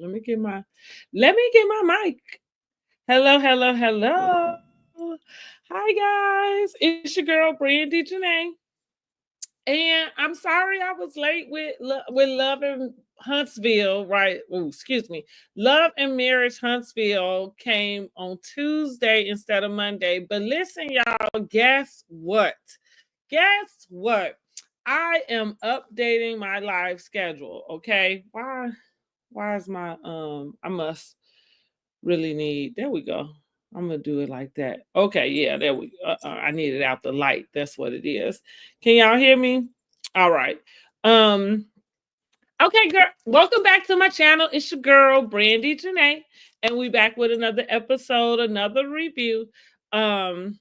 Let me get my mic. Hello, hello, hello. Hi guys. It's your girl BRANDIJENAE. And I'm sorry I was late with Love and Huntsville, right? Oh, excuse me. Love and Marriage Huntsville came on Tuesday instead of Monday. But listen, y'all, guess what? Guess what? I am updating my live schedule. Okay. Why is my I must really need, there we go. I'm gonna do it like that. Okay, yeah, there we go. I needed out the light. That's what it is. Can y'all hear me? All right. Um, okay, girl. Welcome back to my channel. It's your girl, BRANDIJENAE, and we back with another episode, another review. Um,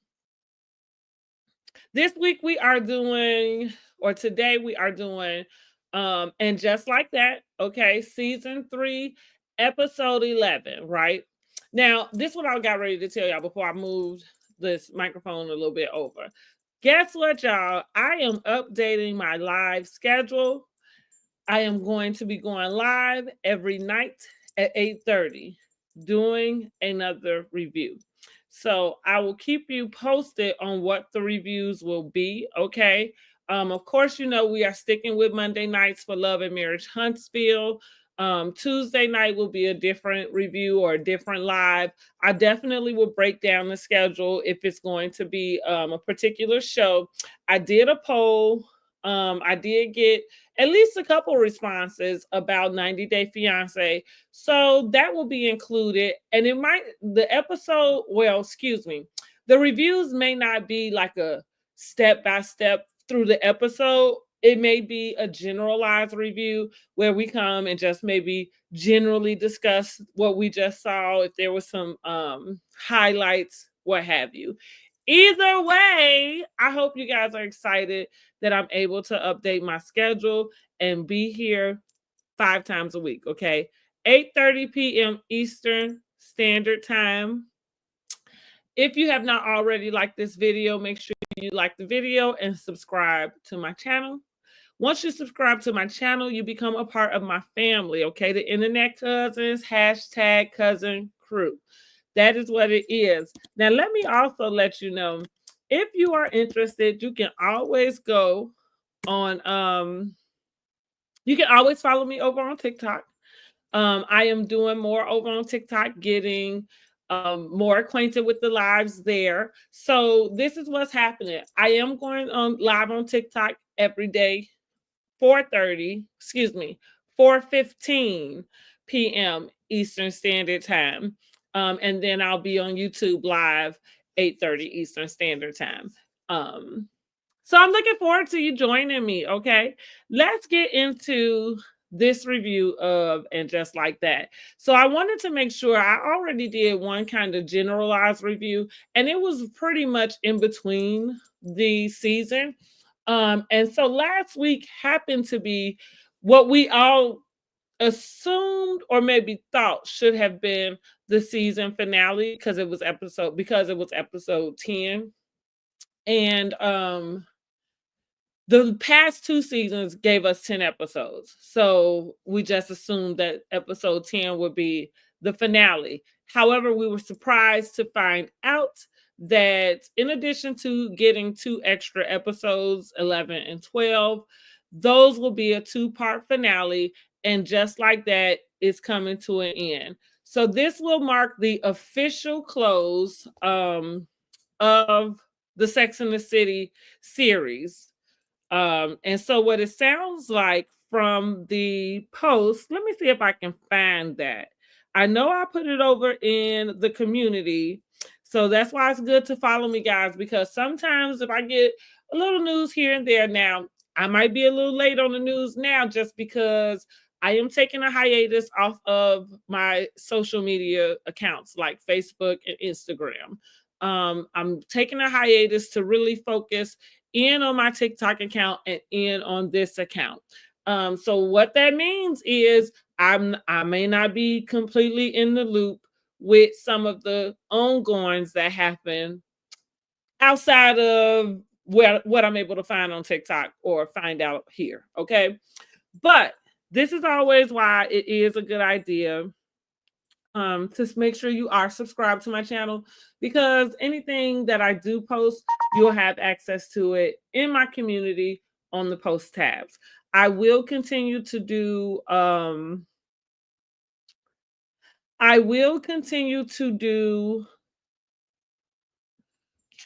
this week we are doing, or today we are doing, and just like that, okay, season 3, episode 11, right? Now, this is what I got ready to tell y'all before I moved this microphone a little bit over. Guess what, y'all? I am updating my live schedule. I am going to be going live every night at 8:30 doing another review. So I will keep you posted on what the reviews will be, okay? Of course, you know, we are sticking with Monday nights for Love and Marriage Huntsville. Tuesday night will be a different review or a different live. I definitely will break down the schedule if it's going to be a particular show. I did a poll. I did get at least a couple responses about 90 Day Fiance. So that will be included. And it might, the episode, well, excuse me, the reviews may not be like a step by step through the episode. It may be a generalized review where we come and just maybe generally discuss what we just saw, if there was some highlights, what have you. Either way, I hope you guys are excited that I'm able to update my schedule and be here 5 times a week, okay? 8:30 p.m. Eastern Standard Time. If you have not already liked this video, make sure you like the video and subscribe to my channel. Once you subscribe to my channel, you become a part of my family, okay? The Internet Cousins, hashtag cousin crew. That is what it is. Now, let me also let you know, if you are interested, you can always go on, you can always follow me over on TikTok. I am doing more over on TikTok, getting more acquainted with the lives there. So this is what's happening. I am going on live on TikTok every day, 4:30, excuse me, 4:15 p.m. Eastern Standard Time. And then I'll be on YouTube live 8:30 Eastern Standard Time. So I'm looking forward to you joining me, okay? Let's get into this review of And Just Like That. So I wanted to make sure, I already did one kind of generalized review, and it was pretty much in between the season. And so last week happened to be what we all assumed or maybe thought should have been the season finale, because it was episode 10. And the past 2 seasons gave us 10 episodes. So we just assumed that episode 10 would be the finale. However, we were surprised to find out that in addition to getting 2 extra episodes, 11 and 12, those will be a 2-part finale. And Just Like That is coming to an end. So this will mark the official close of the Sex and the City series. And so what it sounds like from the post, let me see if I can find that. I know I put it over in the community. So that's why it's good to follow me, guys, because sometimes if I get a little news here and there now, I might be a little late on the news now just because I am taking a hiatus off of my social media accounts like Facebook and Instagram. I'm taking a hiatus to really focus in on my TikTok account and in on this account. So what that means is I may not be completely in the loop with some of the ongoings that happen outside of what I'm able to find on TikTok or find out here. Okay. But This is always why it is a good idea to make sure you are subscribed to my channel, because anything that I do post, you'll have access to it in my community on the post tabs. I will continue to do I will continue to do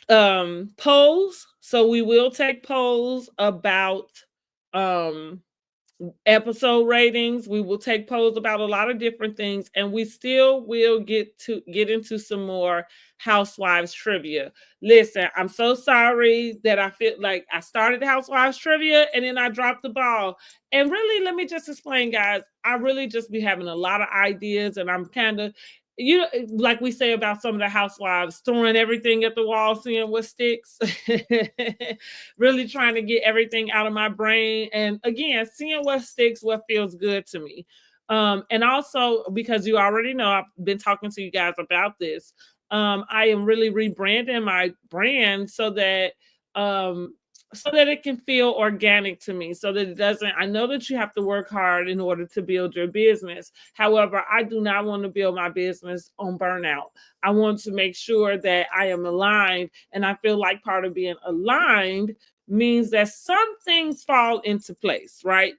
polls. So we will take polls about um episode ratings. We will take polls about a lot of different things, and we still will get into some more Housewives trivia. Listen, I'm so sorry that I feel like I started Housewives trivia and then I dropped the ball. And really, let me just explain, guys. I really just be having a lot of ideas, and I'm kind of, like we say about some of the housewives, throwing everything at the wall, seeing what sticks. Really trying to get everything out of my brain, and again, seeing what sticks, what feels good to me. And also, because you already know, I've been talking to you guys about this. I am really rebranding my brand um so that it can feel organic to me, so that it doesn't, I know that you have to work hard in order to build your business. However, I do not want to build my business on burnout. I want to make sure that I am aligned, and I feel like part of being aligned means that some things fall into place, right?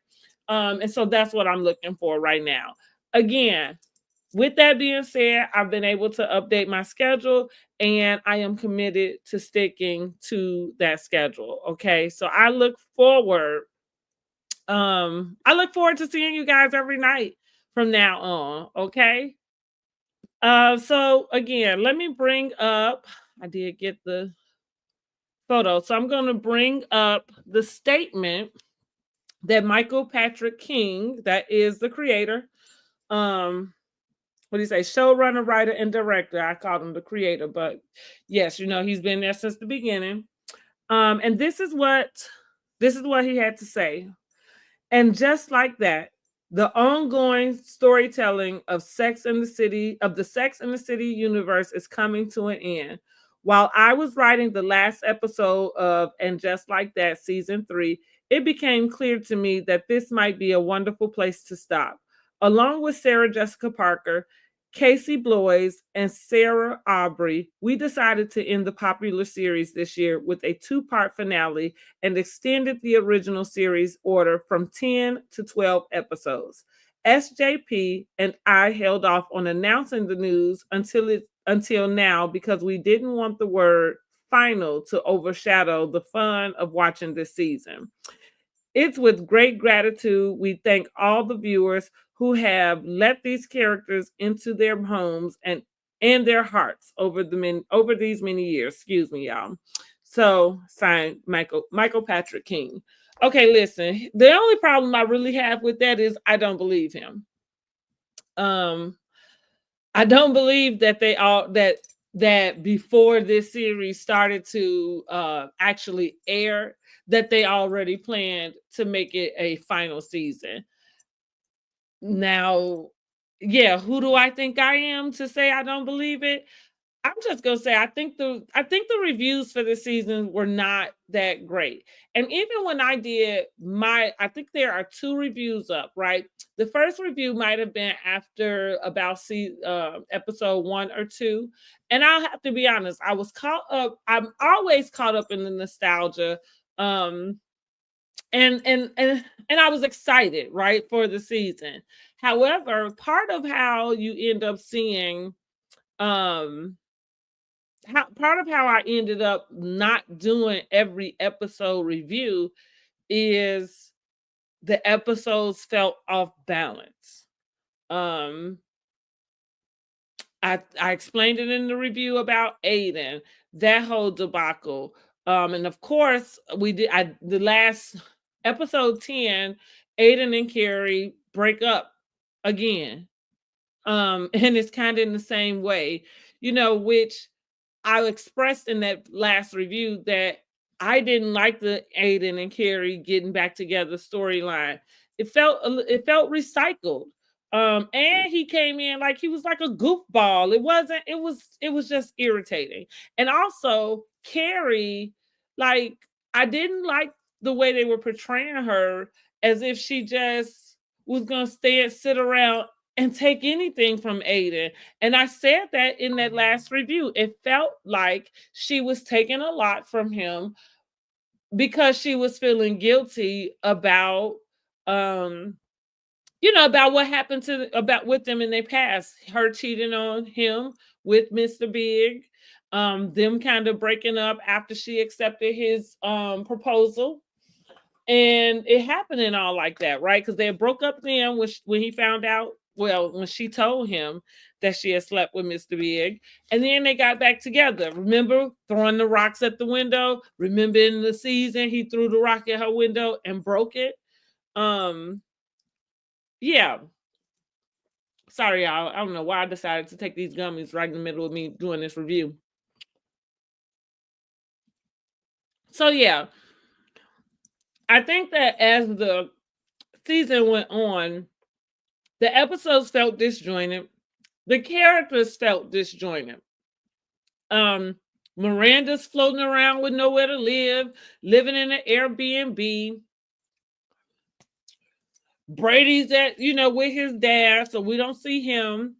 And so that's what I'm looking for right now. Again, with that being said, I've been able to update my schedule, and I am committed to sticking to that schedule. Okay. So I look forward to seeing you guys every night from now on. Okay. So again, let me bring up, I did get the photo. So I'm going to bring up the statement that Michael Patrick King, that is the creator, um, what do you say, showrunner, writer, and director. I called him the creator, but yes, he's been there since the beginning. And this is what he had to say. And just like that, the ongoing storytelling of the Sex and the City universe is coming to an end. While I was writing the last episode of And Just Like That season 3, it became clear to me that this might be a wonderful place to stop. Along with Sarah Jessica Parker, Casey Bloys, and Sarah Aubrey, we decided to end the popular series this year with a two-part finale and extended the original series order from 10 to 12 episodes. SJP and I held off on announcing the news until now, because we didn't want the word final to overshadow the fun of watching this season. It's with great gratitude we thank all the viewers who have let these characters into their homes and their hearts over these many years. Excuse me, y'all. So, signed, Michael Patrick King. Okay, listen. The only problem I really have with that is I don't believe him. Um, I don't believe that that before this series started to actually air, that they already planned to make it a final season. Now, yeah, who do I think I am to say I don't believe it? I'm just gonna say I think the reviews for this season were not that great. And even when I think there are two reviews up, right? The first review might have been after about episode 1 or 2. And I'll have to be honest, I was caught up. I'm always caught up in the nostalgia. Um, and I was excited, right, for the season. However, part of how you end up seeing um part of how I ended up not doing every episode review is the episodes felt off balance. Um, I explained it in the review about Aiden, that whole debacle. And of course, the last episode 10, Aiden and Carrie break up again. And it's kind of in the same way, which I expressed in that last review that I didn't like the Aiden and Carrie getting back together storyline. It felt recycled. And he came in like he was like a goofball. It was just irritating. And also Carrie, like, I didn't like the way they were portraying her, as if she just was gonna sit around and take anything from Aiden. And I said that in that last review. It felt like she was taking a lot from him because she was feeling guilty about um about what happened about with them in their past, her cheating on him with Mr. Big, them kind of breaking up after she accepted his proposal, and it happening all like that, right? Because they broke up then when he found out. Well, when she told him that she had slept with Mr. Big, and then they got back together. Remember throwing the rocks at the window? Remember in the season he threw the rock at her window and broke it? Um, yeah. Sorry, y'all. I don't know why I decided to take these gummies right in the middle of me doing this review. So yeah, I think that as the season went on, the episodes felt disjointed. The characters felt disjointed. Miranda's floating around with nowhere to live, living in an Airbnb. Brady's with his dad, so we don't see him.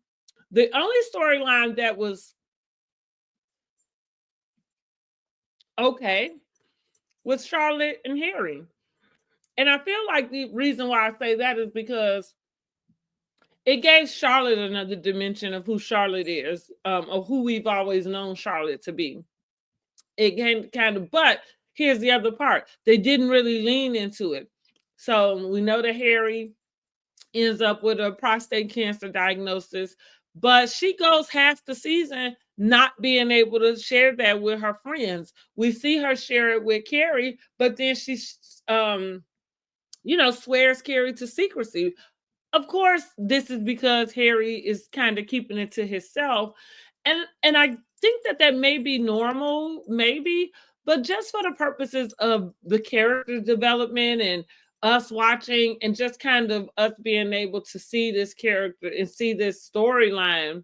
The only storyline that was okay was Charlotte and Harry. And I feel like the reason why I say that is because it gave Charlotte another dimension of who Charlotte is, of who we've always known Charlotte to be. It came kind of, but here's the other part. They didn't really lean into it. So we know that Harry ends up with a prostate cancer diagnosis, but she goes half the season not being able to share that with her friends. We see her share it with Carrie, but then she swears Carrie to secrecy. Of course, this is because Harry is kind of keeping it to himself. And I think that may be normal, maybe, but just for the purposes of the character development and us watching and just kind of us being able to see this character and see this storyline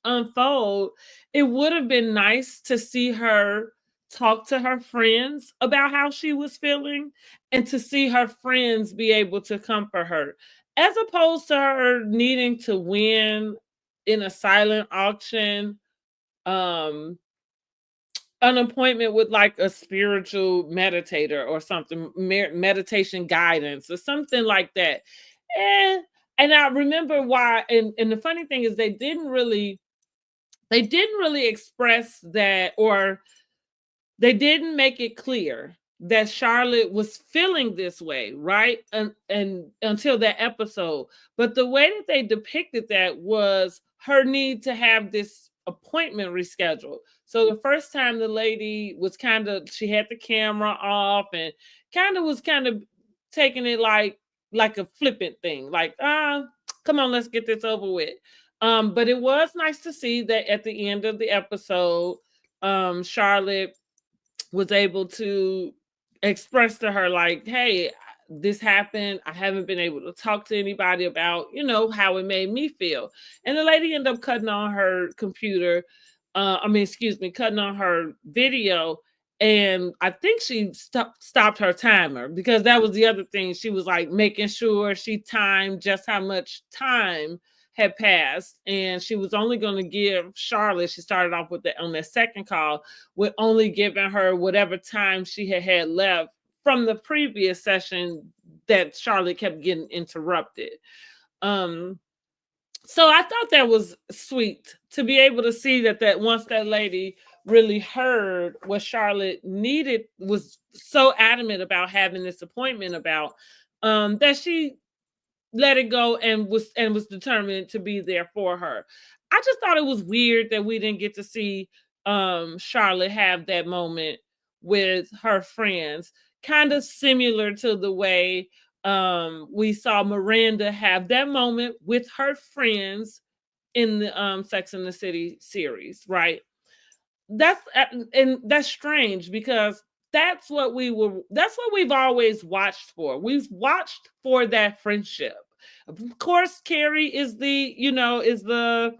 unfold, it would have been nice to see her talk to her friends about how she was feeling and to see her friends be able to comfort her, as opposed to her needing to win in a silent auction um an appointment with like a spiritual meditator or something, meditation guidance or something like that. and and I remember why, and the funny thing is they didn't really express that, or they didn't make it clear that Charlotte was feeling this way, right? And until that episode. But the way that they depicted that was her need to have this appointment rescheduled. So the first time the lady was she had the camera off and was taking it like a flippant thing, like, come on, let's get this over with. But it was nice to see that at the end of the episode, Charlotte was able to express to her, like, hey, this happened. I haven't been able to talk to anybody about, how it made me feel. And the lady ended up cutting on her computer. Excuse me, cutting on her video. And I think she stopped her timer, because that was the other thing. She was like making sure she timed just how much time had passed, and she was only going to give Charlotte. She started off with on that second call with only giving her whatever time she had left from the previous session that Charlotte kept getting interrupted. Um, so I thought that was sweet to be able to see that once that lady really heard what Charlotte needed, was so adamant about having this appointment about, that she let it go and was determined to be there for her. I just thought it was weird that we didn't get to see Charlotte have that moment with her friends, kind of similar to the way we saw Miranda have that moment with her friends in the Sex and the City series, right? That's strange, because that's what we've always watched for. We've watched for that friendship. Of course, Carrie is the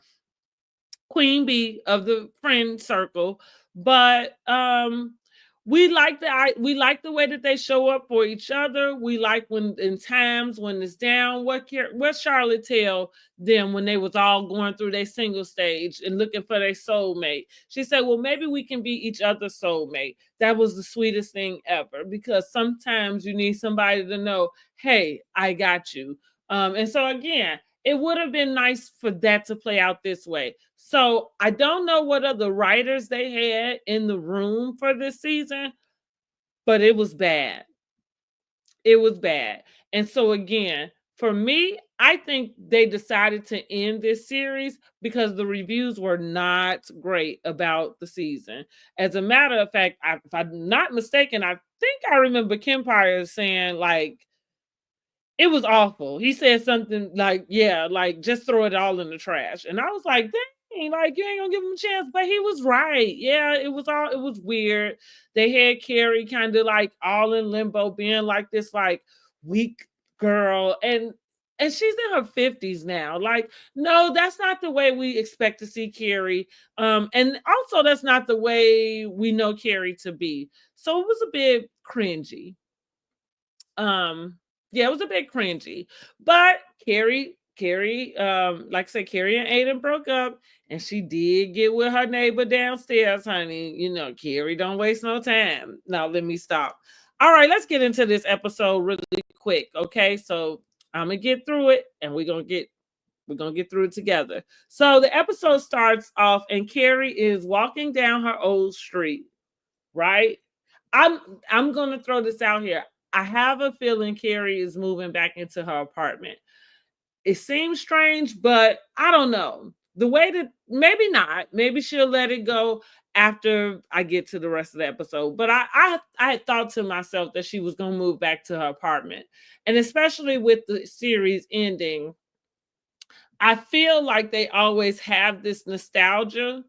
queen bee of the friend circle, but we like the way that they show up for each other. We like when in times when it's down. What Charlotte tell them when they was all going through their single stage and looking for their soulmate? She said, "Well, maybe we can be each other's soulmate." That was the sweetest thing ever, because sometimes you need somebody to know, "Hey, I got you." And so again, it would have been nice for that to play out this way. So I don't know what other writers they had in the room for this season, but it was bad. It was bad. And so again, for me, I think they decided to end this series because the reviews were not great about the season. As a matter of fact, if I'm not mistaken, I think I remember Kempire saying like it was awful. He said something like, "Yeah, like just throw it all in the trash." And I was like, "Dang, like you ain't gonna give him a chance." But he was right. Yeah, it was weird. They had Carrie kind of like all in limbo, being like this like weak girl, and she's in her 50s now. Like, no, that's not the way we expect to see Carrie. And also that's not the way we know Carrie to be. So it was a bit cringy. Um, yeah, it was a bit cringy. But Carrie, like I said, Carrie and Aiden broke up, and she did get with her neighbor downstairs, honey. You know, Carrie don't waste no time. Now let me stop. All right, let's get into this episode really quick. Okay, so I'm gonna get through it, and we're gonna get through it together. So the episode starts off, and Carrie is walking down her old street, right? I'm I'm gonna throw this out here. I have a feeling Carrie is moving back into her apartment. It seems strange, but I don't know. The way that maybe not, maybe she'll let it go after I get to the rest of the episode. But I had thought to myself that she was gonna move back to her apartment. And especially with the series ending, I feel like they always have this nostalgia,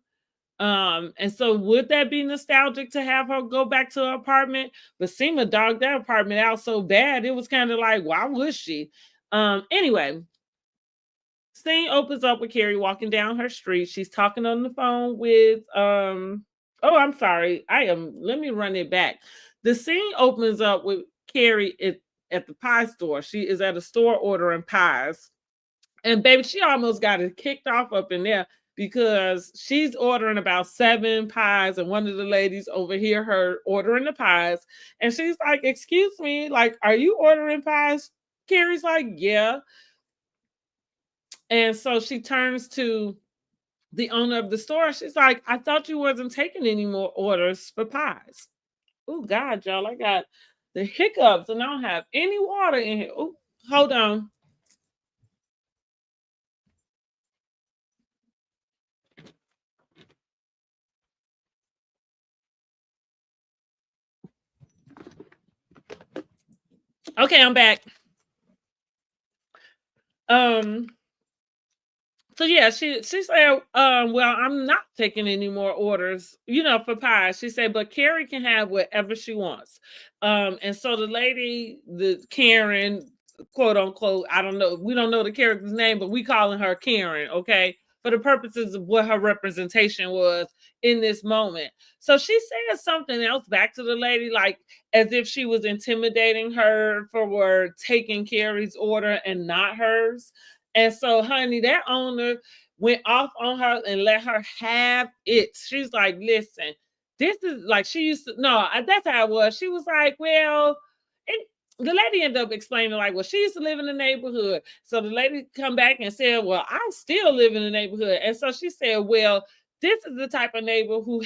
and so would that be nostalgic to have her go back to her apartment? But Seema dogged that apartment out so bad, it was kind of like, why would she? Anyway, scene opens up with Carrie walking down her street. She's talking on the phone with oh, I'm sorry. Let me run it back. The scene opens up with Carrie at the pie store. She is at a store ordering pies. And baby, she almost got it kicked off up in there because she's ordering about 7 pies, and one of the ladies overhear her ordering the pies, and she's like, "Excuse me, like, are you ordering pies?" Carrie's like, "Yeah." And so she turns to the owner of the store. She's like, "I thought you wasn't taking any more orders for pies." Oh God, y'all, I got the hiccups and I don't have any water in here. Oh, hold on. Okay, I'm back. Um, So yeah, she said, well, I'm not taking any more orders, for pies. She said, but Carrie can have whatever she wants. And so the lady, the Karen, quote unquote, I don't know, we don't know the character's name, but we calling her Karen, okay, for the purposes of what her representation was in this moment. So she said something else back to the lady, like as if she was intimidating her for taking Carrie's order and not hers. And so, honey, that owner went off on her and let her have it. She's like, listen, this is like she used to, no, that's how it was. She was like, well, and the lady ended up explaining, like, well, she used to live in the neighborhood. So the lady come back and said, well, I still live in the neighborhood. And so she said, well, this is the type of neighbor who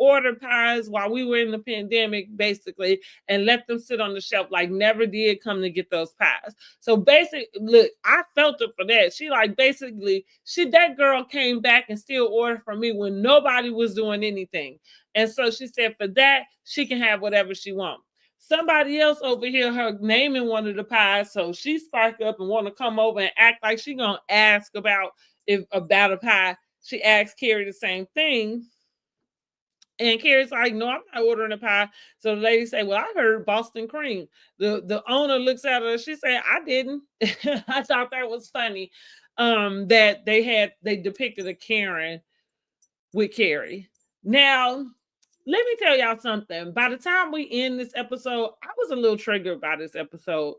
ordered pies while we were in the pandemic, basically, and let them sit on the shelf, like never did come to get those pies. So basically, look, I felt it for that. She like basically, that girl came back and still ordered from me when nobody was doing anything. And so she said for that, she can have whatever she wants. Somebody else over here, her naming one of the pies, so she sparked up and want to come over and act like she gonna ask about a pie. She asked Carrie the same thing. And Carrie's like, no, I'm not ordering a pie. So the lady say, well, I heard Boston cream. The owner looks at her. She said, I didn't. I thought that was funny. That they depicted a Karen with Carrie. Now, let me tell y'all something. By the time we end this episode, I was a little triggered by this episode.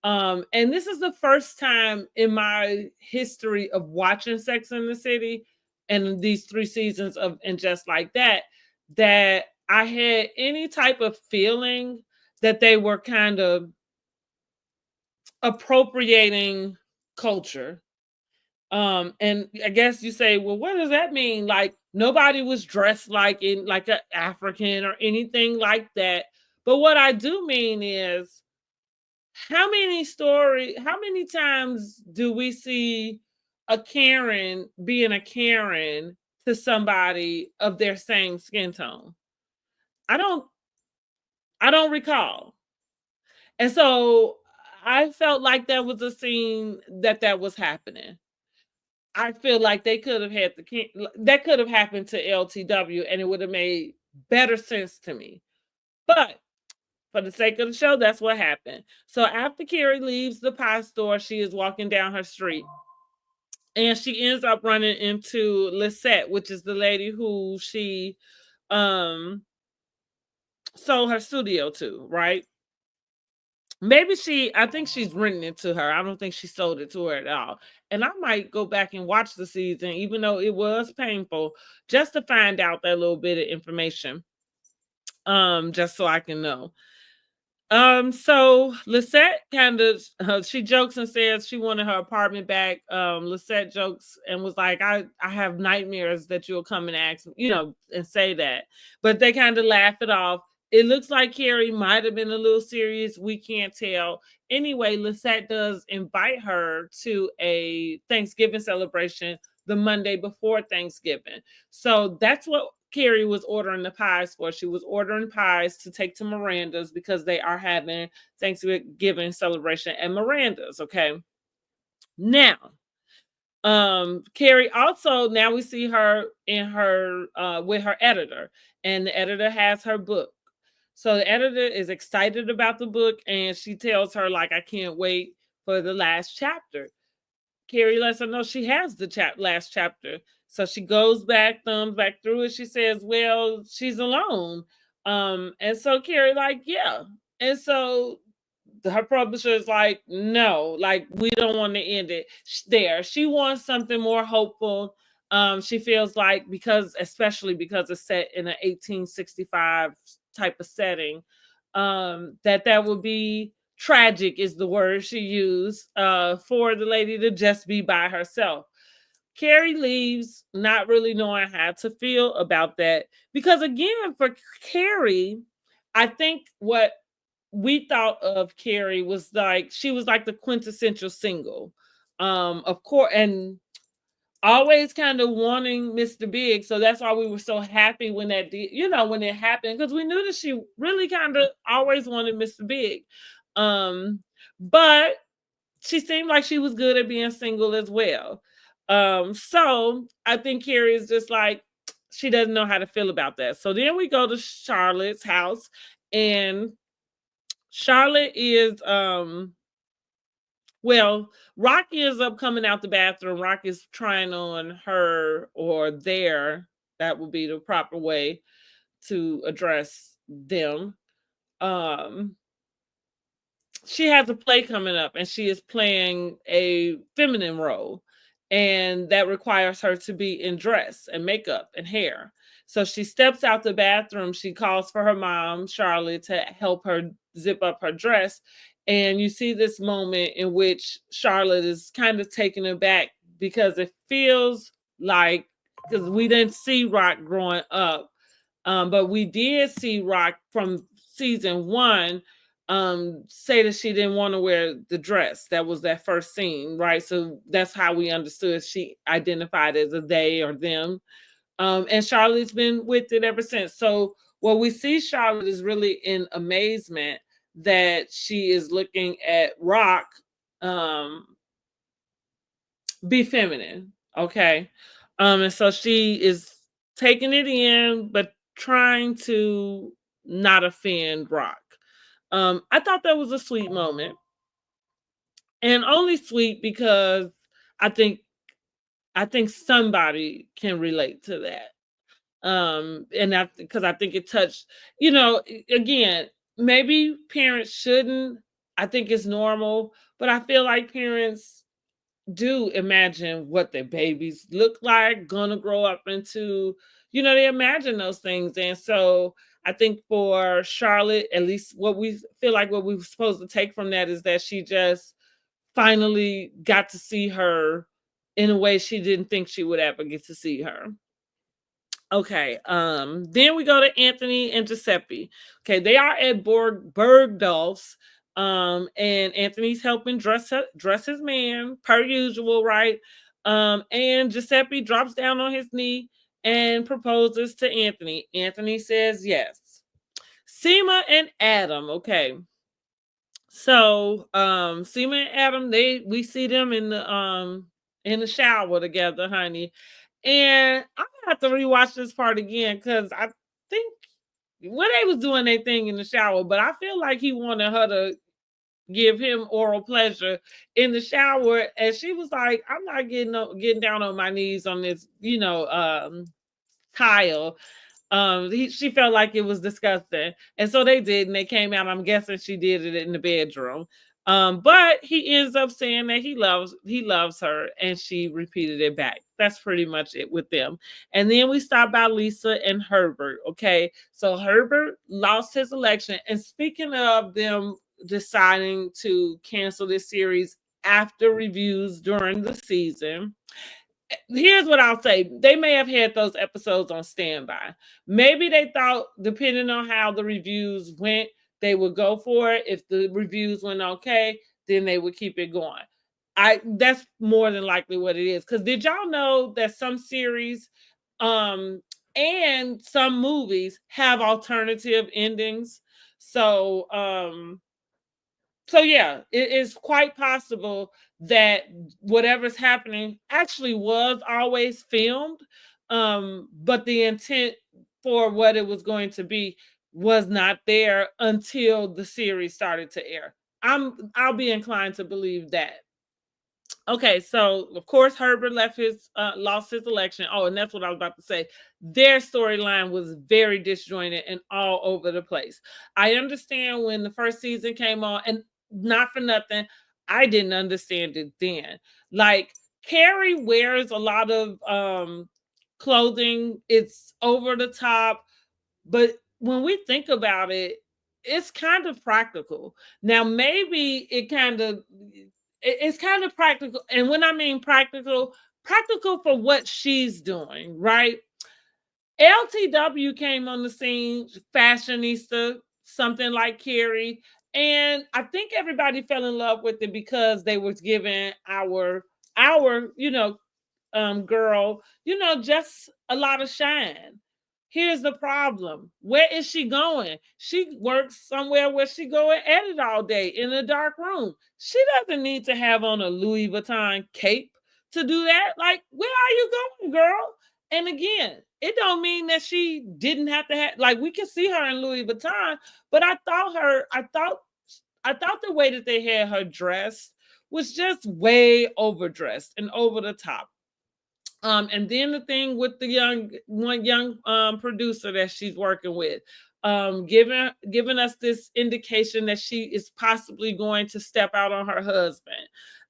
And this is the first time in my history of watching Sex in the City and these 3 seasons of And Just Like That, that I had any type of feeling that they were kind of appropriating culture. And I guess you say, well, what does that mean? Like nobody was dressed like in like an African or anything like that. But what I do mean is how many times do we see a Karen being a Karen to somebody of their same skin tone? I don't I don't recall. And so I felt like that was a scene that was happening. I feel like they could have had that could have happened to LTW and it would have made better sense to me. But for the sake of the show, that's what happened. So after Carrie leaves the pie store, she is walking down her street and she ends up running into Lisette, which is the lady who she um sold her studio to, right? Maybe I think she's renting it to her. I don't think she sold it to her at all. And I might go back and watch the season, even though it was painful, just to find out that little bit of information. Just so I can know. So Lisette kind of she jokes and says she wanted her apartment back. Lisette jokes and was like, I have nightmares that you'll come and ask, and say that. But they kind of laugh it off. It looks like Carrie might have been a little serious. We can't tell. Anyway, Lisette does invite her to a Thanksgiving celebration the Monday before Thanksgiving. So that's what Carrie was ordering the pies for. She was ordering pies to take to Miranda's because they are having Thanksgiving celebration at Miranda's. Okay. Now, Carrie also, now we see her in her with her editor, and the editor has her book. So the editor is excited about the book, and she tells her, like, I can't wait for the last chapter. Carrie lets her know she has the last chapter. So she goes back, thumbs back through it. She says, well, she's alone. And so Carrie, like, yeah. And so her publisher is like, no, like, we don't want to end it there. She wants something more hopeful. She feels like, especially because it's set in an 1865 type of setting, that would be tragic is the word she used, for the lady to just be by herself. Carrie leaves not really knowing how to feel about that because, again, for Carrie, I think what we thought of Carrie was like she was like the quintessential single, of course, and always kind of wanting Mr. Big. So that's why we were so happy when when it happened, because we knew that she really kind of always wanted Mr. Big. But she seemed like she was good at being single as well. So I think Carrie is just like, she doesn't know how to feel about that. So then we go to Charlotte's house, and Charlotte is well, Rocky ends up coming out the bathroom. Rocky's trying on her or their, that would be the proper way to address them. Um, she has a play coming up and she is playing a feminine role, and that requires her to be in dress and makeup and hair. So she steps out the bathroom. She calls for her mom, Charlotte, to help her zip up her dress. And you see this moment in which Charlotte is kind of taken aback because it feels like, because we didn't see Rock growing up, but we did see Rock from season 1 say that she didn't want to wear the dress. That was that first scene, right? So that's how we understood she identified as a they or them. And Charlotte's been with it ever since. So what we see Charlotte is really in amazement that she is looking at Rock be feminine. Okay. And so she is taking it in, but trying to not offend Rock. I thought that was a sweet moment, and only sweet because I think I think somebody can relate to that. And that because I think it touched, again, maybe parents shouldn't. I think it's normal, but I feel like parents do imagine what their babies look like, gonna grow up into, they imagine those things. And so I think for Charlotte, at least what we feel like what we were supposed to take from that is that she just finally got to see her in a way she didn't think she would ever get to see her. Okay, then we go to Anthony and Giuseppe. Okay, they are at Bergdorf's, and Anthony's helping dress his man per usual, right? And Giuseppe drops down on his knee and proposes to Anthony. Anthony says yes. Seema and Adam, okay. So, Seema and Adam, we see them in the shower together, honey. And I'm gonna have to rewatch this part again because I think when they was doing their thing in the shower, but I feel like he wanted her to give him oral pleasure in the shower, and she was like, "I'm not getting down on my knees on this, tile." She felt like it was disgusting, and so they did, and they came out. I'm guessing she did it in the bedroom. But he ends up saying that he loves her, and she repeated it back. That's pretty much it with them. And then we stop by Lisa and Herbert. Okay, so Herbert lost his election, and speaking of them deciding to cancel this series after reviews during the season, here's what I'll say. They may have had those episodes on standby. Maybe they thought, depending on how the reviews went, they would go for it. If the reviews went okay, then they would keep it going. That's more than likely what it is. Because did y'all know that some series and some movies have alternative endings? So yeah, it is quite possible that whatever's happening actually was always filmed, but the intent for what it was going to be was not there until the series started to air. I'll be inclined to believe that. Okay, so of course Herbert lost his election. Oh, and that's what I was about to say. Their storyline was very disjointed and all over the place. I understand when the first season came on, and not for nothing, I didn't understand it then. Like Carrie wears a lot of clothing, it's over the top, but when we think about it, it's kind of practical. Now, maybe it's kind of practical. And when I mean practical, practical for what she's doing, right? LTW came on the scene, fashionista, something like Carrie. And I think everybody fell in love with it because they was giving our girl, just a lot of shine. Here's the problem. Where is she going? She works somewhere where she go and edit all day in a dark room. She doesn't need to have on a Louis Vuitton cape to do that. Like, where are you going, girl? And again, it don't mean that she didn't have to have, like, we can see her in Louis Vuitton, but I thought the way that they had her dressed was just way overdressed and over the top. And then the thing with the young producer that she's working with, giving us this indication that she is possibly going to step out on her husband.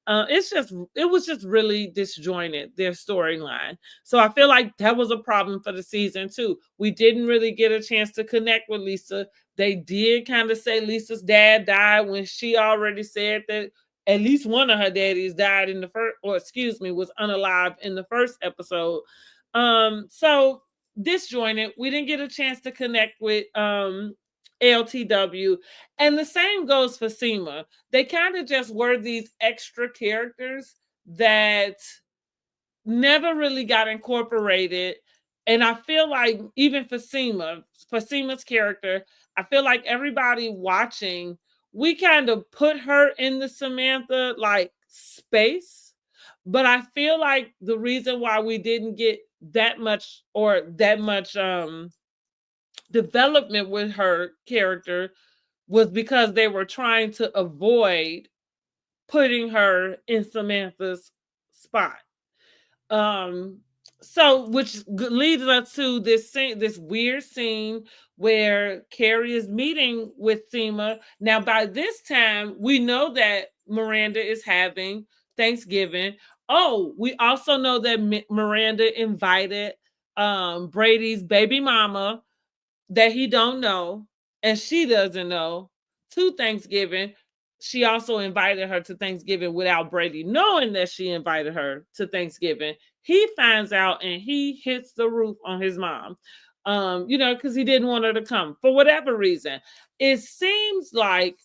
It was just really disjointed, their storyline. So I feel like that was a problem for the season too. We didn't really get a chance to connect with Lisa. They did kind of say Lisa's dad died when she already said that at least one of her daddies died in the first, or excuse me, was unalive in the first episode. So disjointed. We didn't get a chance to connect with LTW. And the same goes for Seema. They kind of just were these extra characters that never really got incorporated. And I feel like even for Seema's character, I feel like everybody watching, we kind of put her in the Samantha like space. But I feel like the reason why we didn't get that much development with her character was because they were trying to avoid putting her in Samantha's spot. Um, So, which leads us to this scene, this weird scene where Carrie is meeting with Seema. Now, by this time, we know that Miranda is having Thanksgiving. Oh, we also know that Miranda invited Brady's baby mama that he don't know and she doesn't know to Thanksgiving. She also invited her to Thanksgiving without Brady knowing that she invited her to Thanksgiving. He finds out and he hits the roof on his mom. Because he didn't want her to come for whatever reason. It seems like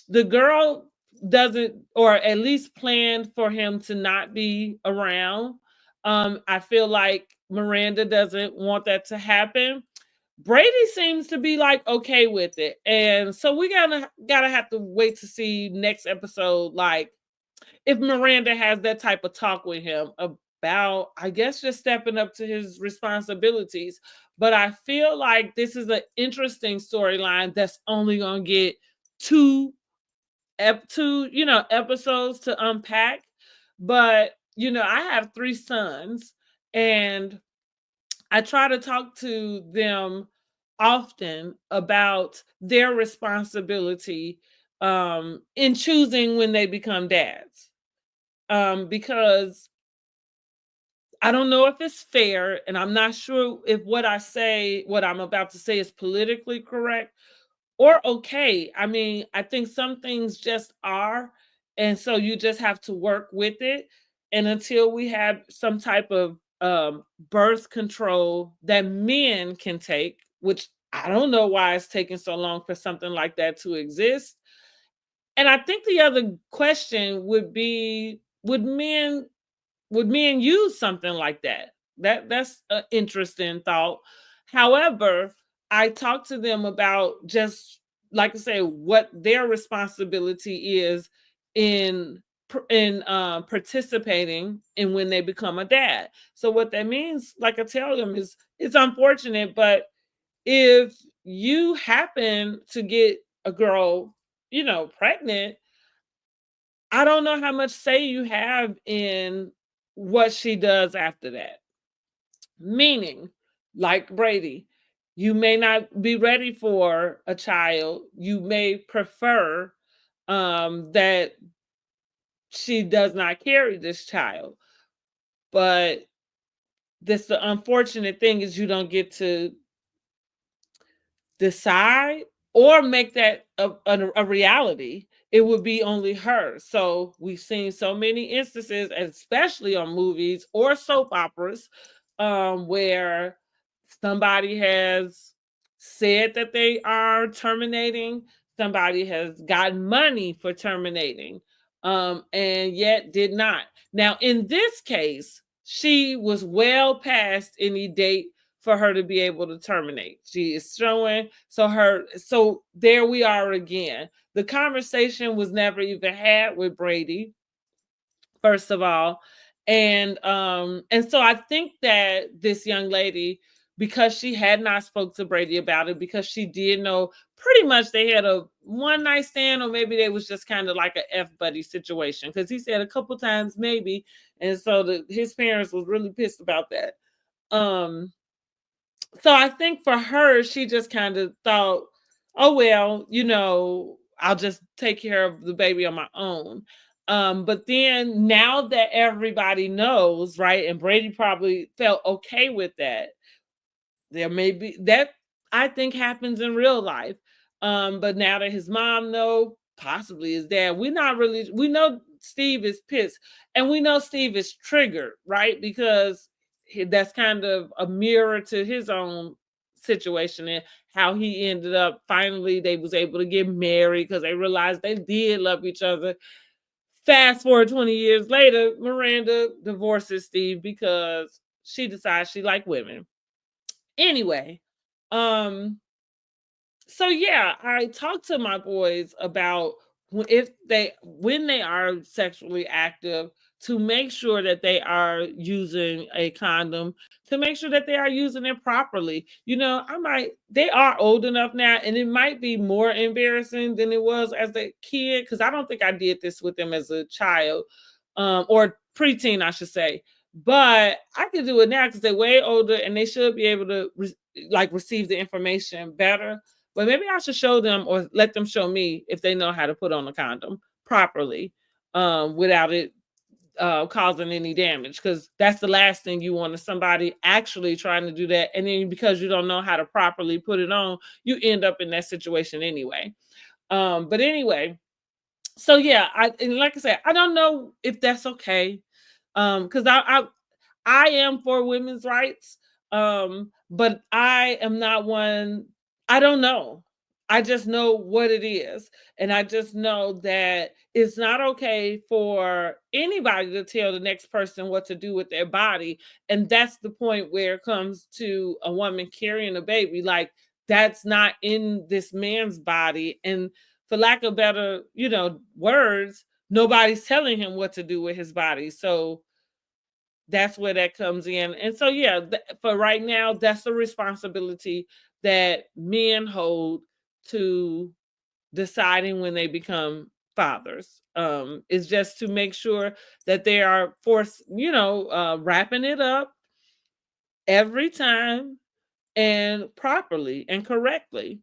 the girl doesn't, or at least planned for him to not be around. I feel like Miranda doesn't want that to happen. Brady seems to be like okay with it. And so we gotta have to wait to see next episode, like if Miranda has that type of talk with him about, I guess, just stepping up to his responsibilities. But I feel like this is an interesting storyline that's only gonna get two episodes to unpack. But I have three sons, and I try to talk to them often about their responsibility in choosing when they become dads. Because I don't know if it's fair, and I'm not sure if what I'm about to say is politically correct or okay. I mean, I think some things just are, and so you just have to work with it. And until we have some type of birth control that men can take, which I don't know why it's taking so long for something like that to exist. And I think the other question would be, would men use something like that? That's an interesting thought. However, I talk to them about, just like I say, what their responsibility is in participating in when they become a dad. So what that means, like I tell them, is it's unfortunate, but if you happen to get a girl, pregnant, I don't know how much say you have in what she does after that. Meaning, like Brady, you may not be ready for a child. You may prefer that she does not carry this child. But the unfortunate thing is you don't get to decide or make that a reality. It would be only her. So we've seen so many instances, especially on movies or soap operas, where somebody has said that they are terminating, somebody has gotten money for terminating, and yet did not. Now, in this case, she was well past any date for her to be able to terminate. She is showing, so there we are again. The conversation was never even had with Brady, first of all. And so I think that this young lady, because she had not spoke to Brady about it, because she did know pretty much they had a one night stand, or maybe they was just kind of like a F buddy situation, because he said a couple times maybe. And so his parents was really pissed about that. um so I think for her, she just kind of thought, oh, well, I'll just take care of the baby on my own. But then now that everybody knows, right, and Brady probably felt okay with that, there may be that, I think, happens in real life. But now that his mom know, possibly his dad, we know Steve is pissed, and we know Steve is triggered, right? Because that's kind of a mirror to his own situation and how he ended up, finally they was able to get married because they realized they did love each other. Fast forward 20 years later, Miranda divorces Steve because she decides she liked women. Anyway, um, so yeah, I talk to my boys about if they when they are sexually active, to make sure that they are using a condom, to make sure that they are using it properly. They are old enough now, and it might be more embarrassing than it was as a kid, because I don't think I did this with them as a child, or preteen, I should say. But I can do it now because they're way older and they should be able to like receive the information better. But maybe I should show them or let them show me if they know how to put on a condom properly, without it causing any damage. Because that's the last thing you want is somebody actually trying to do that, and then because you don't know how to properly put it on, you end up in that situation anyway. But anyway, so yeah, and like I said, I don't know if that's okay. Because I am for women's rights, but I am not one. I don't know. I just know what it is, and I just know that it's not okay for anybody to tell the next person what to do with their body, and that's the point where it comes to a woman carrying a baby. Like that's not in this man's body, and for lack of better, words, nobody's telling him what to do with his body. So that's where that comes in. And so, yeah, for right now, that's the responsibility that men hold to deciding when they become fathers. Is just to make sure that they are wrapping it up every time and properly and correctly.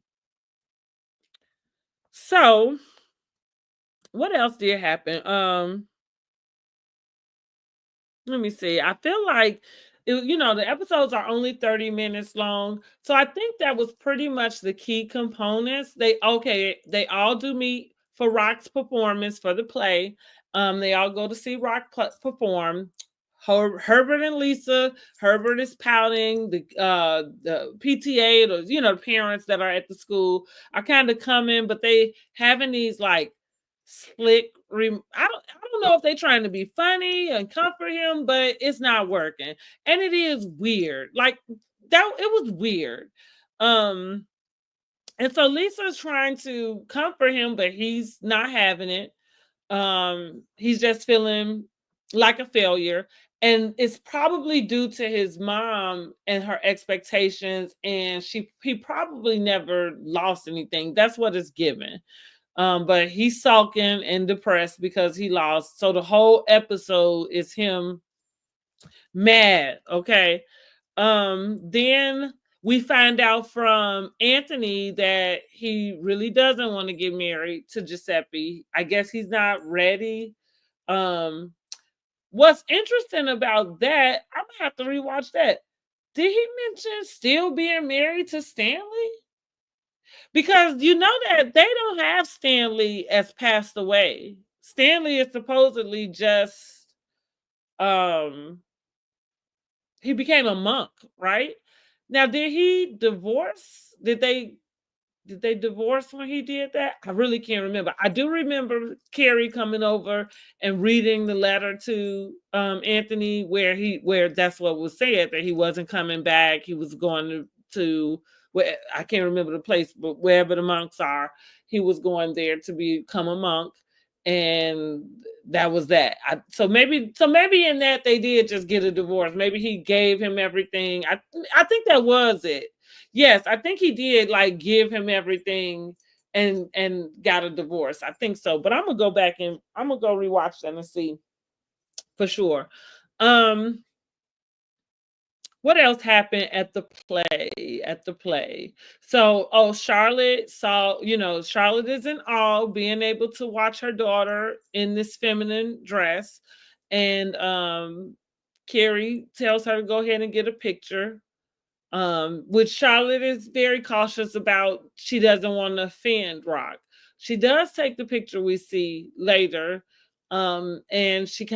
So, what else did happen? Let me see. I feel like the episodes are only 30 minutes long. So I think that was pretty much the key components. They all do meet for Rock's performance for the play. They all go to see Rock perform. Herbert and Lisa. Herbert is pouting. The PTA, the parents that are at the school are kind of coming, but they having these like slick. I don't know if they're trying to be funny and comfort him, but it's not working, and it is weird. Like that, it was weird. Um, and so Lisa's trying to comfort him, but he's not having it. He's just feeling like a failure, and it's probably due to his mom and her expectations, and he probably never lost anything. That's what it's given. But he's sulking and depressed because he lost. So the whole episode is him mad. Okay. Then we find out from Anthony that he really doesn't want to get married to Giuseppe. I guess he's not ready. Um, what's interesting about that, I'm gonna have to rewatch that. Did he mention still being married to Stanley? Because you know that they don't have Stanley as passed away. Stanley is supposedly just um he became a monk, right? Now did he divorce? Did they divorce when he did that? I really can't remember. I do remember Carrie coming over and reading the letter to Anthony where that's what was said, that he wasn't coming back. He was going to where I can't remember the place, but wherever the monks are, he was going there to become a monk. And that was that. So maybe in that they did just get a divorce. Maybe he gave him everything. I think that was it. Yes, I think he did like give him everything and got a divorce. I think so. But I'm gonna go back and I'm gonna go rewatch that and see for sure. Um what else happened at the play? At the play. So, Charlotte saw, Charlotte is in awe being able to watch her daughter in this feminine dress. And Carrie tells her to go ahead and get a picture, which Charlotte is very cautious about. She doesn't want to offend Rock. She does take the picture we see later, and she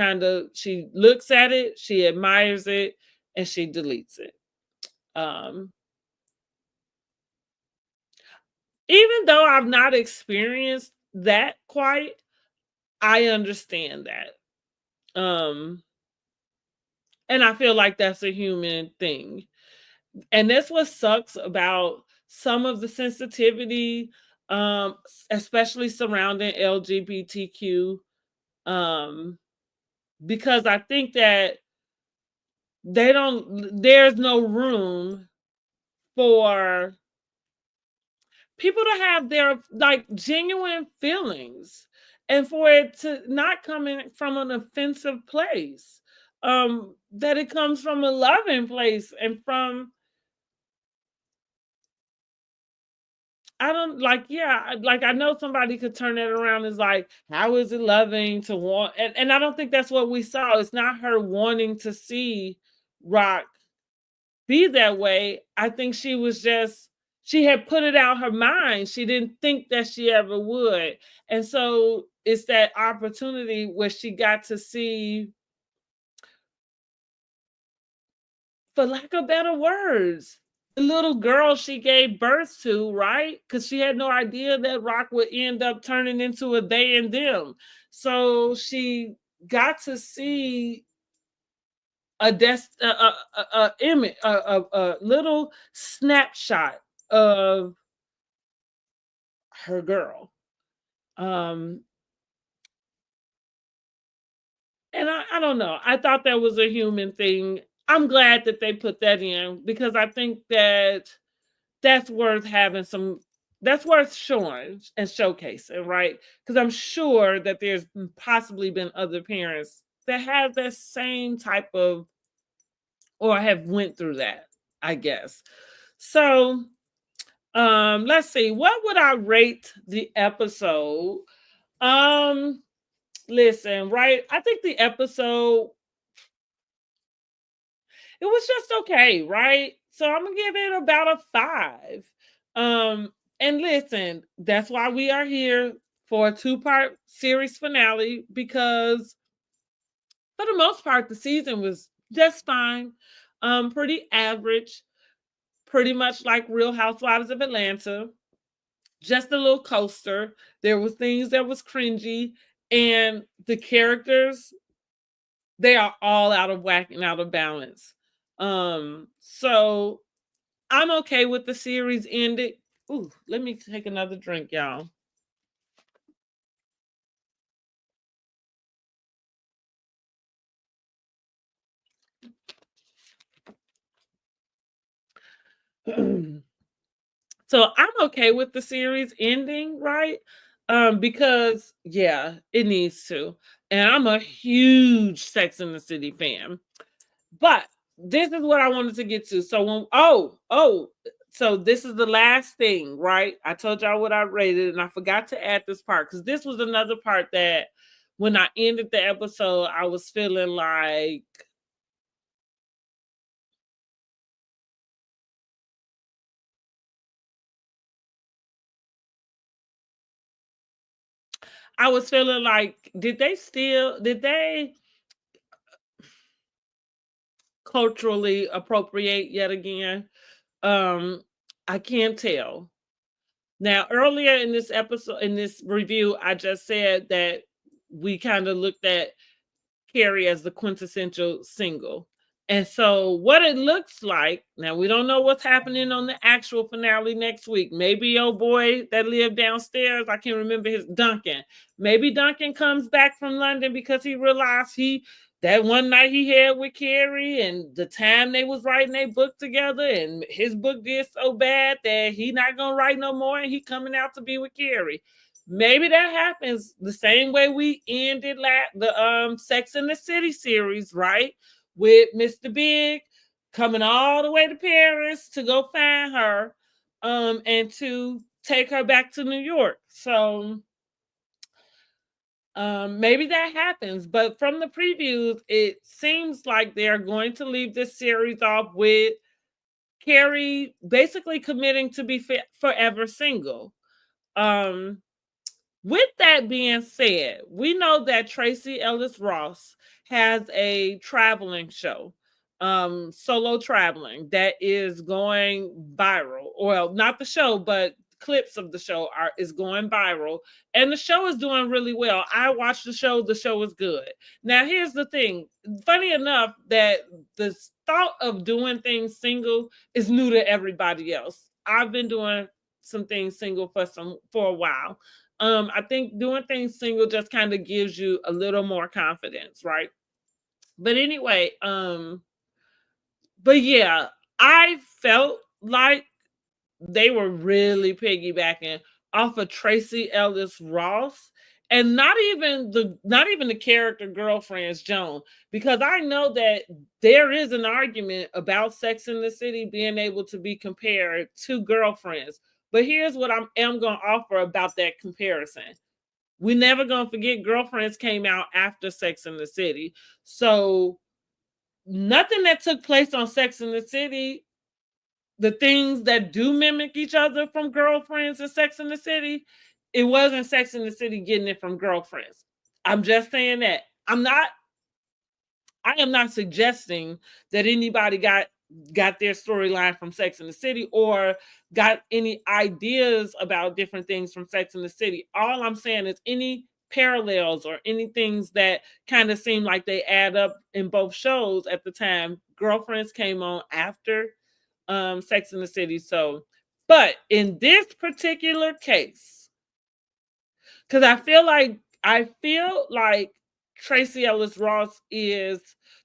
looks at it, she admires it, and she deletes it. Um, Even though I've not experienced that quite, I understand that. Um, and I feel like that's a human thing. And that's what sucks about some of the sensitivity, especially surrounding LGBTQ, um, because I think that there's no room for people to have their like genuine feelings and for it to not come in from an offensive place. that it comes from a loving place and from I don't like, yeah, like I know somebody could turn it around as like, how is it loving to want and I don't think that's what we saw. It's not her wanting to see Rock be that way. I think she was just she had put it out her mind. She didn't think that she ever would. And so it's that opportunity where she got to see, for lack of better words, the little girl she gave birth to, right? Because she had no idea that Rock would end up turning into a they and them. So she got to see a image, a little snapshot of her girl. Um, and I don't know. I thought that was a human thing. I'm glad that they put that in because I think that that's worth having some that's worth showing and showcasing, right? Because I'm sure that there's possibly been other parents that have that same type of or have went through that, I guess. So let's see, what would I rate the episode? Um Listen, right? I think the episode it was just okay, right? So I'm gonna give it about a 5. And listen, that's why we are here for a two-part series finale because for the most part the season was just fine. Pretty average, pretty much like Real Housewives of Atlanta. Just a little coaster. There was things that was cringy and the characters they are all out of whack and out of balance. So I'm okay with the series ending. Ooh, let me take another drink, y'all. So I'm okay with the series ending, right? Because yeah, it needs to. And I'm a huge Sex in the City fan. But this is what I wanted to get to. So so this is the last thing, right? I told y'all what I rated, and I forgot to add this part because this was another part that when I ended the episode, I was feeling like did they culturally appropriate yet again? Um, I can't tell. Now, earlier in this episode, in this review, I just said that we kind of looked at Carrie as the quintessential single. And so, what it looks like now, we don't know what's happening on the actual finale next week. Maybe old boy that lived downstairs, I can't remember his Duncan. Maybe Duncan comes back from London because he realized he that one night he had with Carrie and the time they was writing a book together, and his book did so bad that he not gonna write no more, and he coming out to be with Carrie. Maybe that happens the same way we ended the Sex in the City series, right? With Mr. Big coming all the way to Paris to go find her and to take her back to New York. So maybe that happens, but from the previews, it seems like they're going to leave this series off with Carrie basically committing to be forever single. Um, with that being said, we know that Tracy Ellis Ross has a traveling show, solo traveling that is going viral. Well, not the show, but clips of the show are is going viral, and the show is doing really well. I watched the show; the show is good. Now, here's the thing: funny enough, that the thought of doing things single is new to everybody else. I've been doing some things single for a while. I think doing things single just kind of gives you a little more confidence, right? But anyway, but yeah, I felt like they were really piggybacking off of Tracy Ellis Ross and not even the character girlfriends, Joan, because I know that there is an argument about Sex in the City being able to be compared to Girlfriends. But here's what I am going to offer about that comparison. We never going to forget Girlfriends came out after Sex in the City. So nothing that took place on Sex in the City, the things that do mimic each other from Girlfriends and Sex in the City, it wasn't Sex in the City getting it from Girlfriends. I'm just saying that. I am not suggesting that anybody got their storyline from Sex in the City or got any ideas about different things from Sex in the City. All I'm saying is any parallels or any things that kind of seem like they add up in both shows at the time. Girlfriends came on after Sex in the City. So, but in this particular case, because I feel like Tracee Ellis Ross is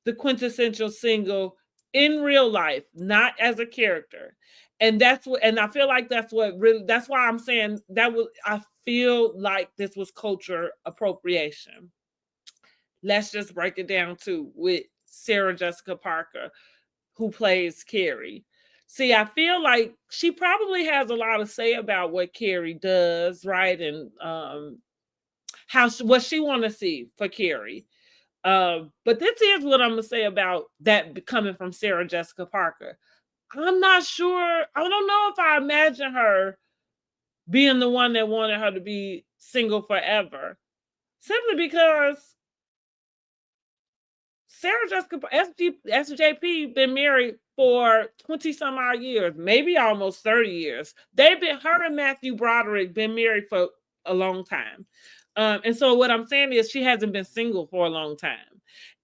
the quintessential single in real life, not as a character. And I feel like that's why I'm saying I feel like this was culture appropriation. Let's just break it down too with Sarah Jessica Parker, who plays Carrie. See, I feel like she probably has a lot to say about what Carrie does, right? And what she want to see for Carrie. But this is what I'm gonna say about that coming from Sarah Jessica Parker. I'm not sure. I don't know if I imagine her being the one that wanted her to be single forever, simply because Sarah Jessica SJP been married for 20 some odd years, maybe almost 30 years. Her and Matthew Broderick been married for a long time. And so what I'm saying is she hasn't been single for a long time.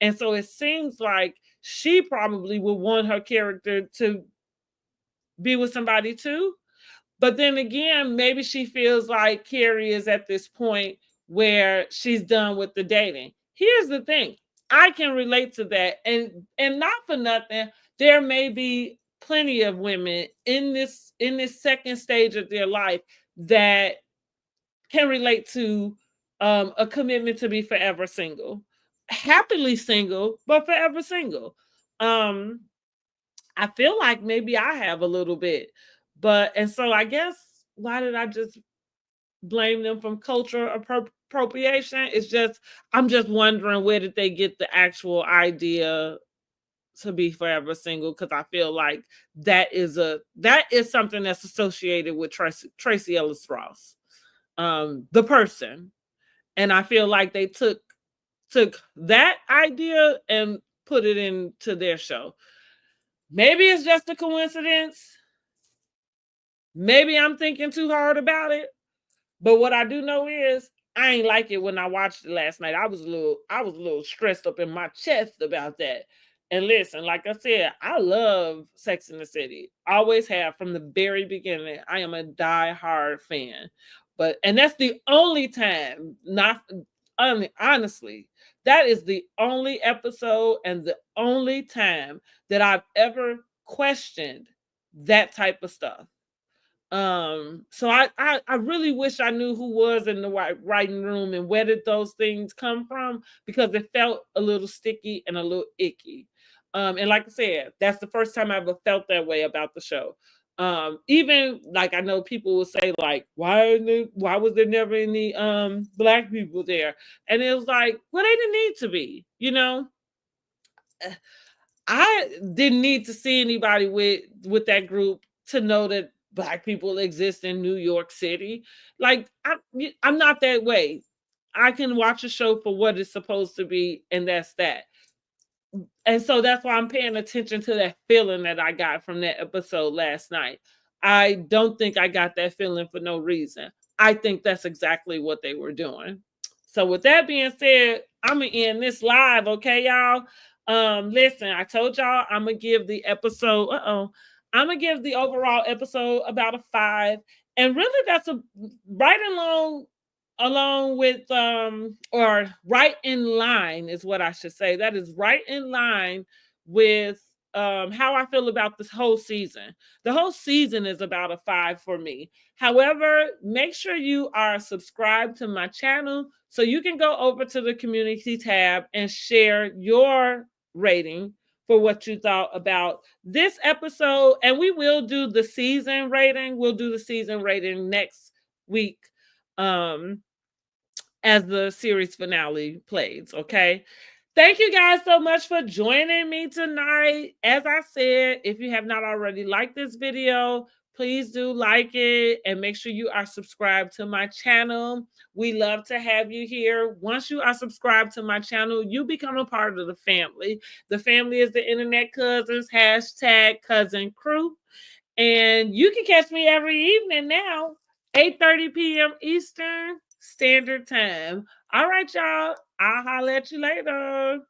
And so it seems like she probably would want her character to be with somebody too. But then again, maybe she feels like Carrie is at this point where she's done with the dating. Here's the thing. I can relate to that. And not for nothing, there may be plenty of women in this second stage of their life that can relate to a commitment to be forever single. Happily single, but forever single. I feel like maybe I have a little bit. And so I guess, why did I just blame them from culture appropriation? It's just, I'm just wondering, where did they get the actual idea to be forever single? Because I feel like that is something that's associated with Tracee Ellis Ross, the person. And I feel like they took that idea and put it into their show. Maybe it's just a coincidence. Maybe I'm thinking too hard about it. But what I do know is I ain't like it when I watched it last night. I was a little stressed up in my chest about that. And listen, like I said, I love Sex in the City. Always have from the very beginning. I am a die-hard fan. And that's the only time, honestly, that is the only episode and the only time that I've ever questioned that type of stuff. So I really wish I knew who was in the writing room and where did those things come from, because it felt a little sticky and a little icky. And like I said, that's the first time I ever felt that way about the show. Even like, I know people will say like, why was there never any Black people there? And it was like, well, they didn't need to be, I didn't need to see anybody with that group to know that Black people exist in New York City. Like, I'm not that way. I can watch a show for what it's supposed to be, and that's that. And so that's why I'm paying attention to that feeling that I got from that episode last night. I don't think I got that feeling for no reason. I think that's exactly what they were doing. So with that being said, I'm gonna end this live, okay, y'all? Listen, I told y'all I'm gonna give the episode. I'm gonna give the overall episode about a 5, and really that's right along with or right in line is what I should say. That is right in line with how I feel about this whole season. The whole season is about a 5 for me. However, make sure you are subscribed to my channel so you can go over to the community tab and share your rating for what you thought about this episode. And we will do the season rating. We'll do the season rating next week as the series finale plays. Okay. Thank you guys so much for joining me tonight. As I said, if you have not already liked this video, please do like it and make sure you are subscribed to my channel. We love to have you here. Once you are subscribed to my channel, you become a part of the family. The family is the Internet Cousins, #cousin crew. And you can catch me every evening now, 8:30 p.m. Eastern Standard Time. All right, y'all. I'll holler at you later.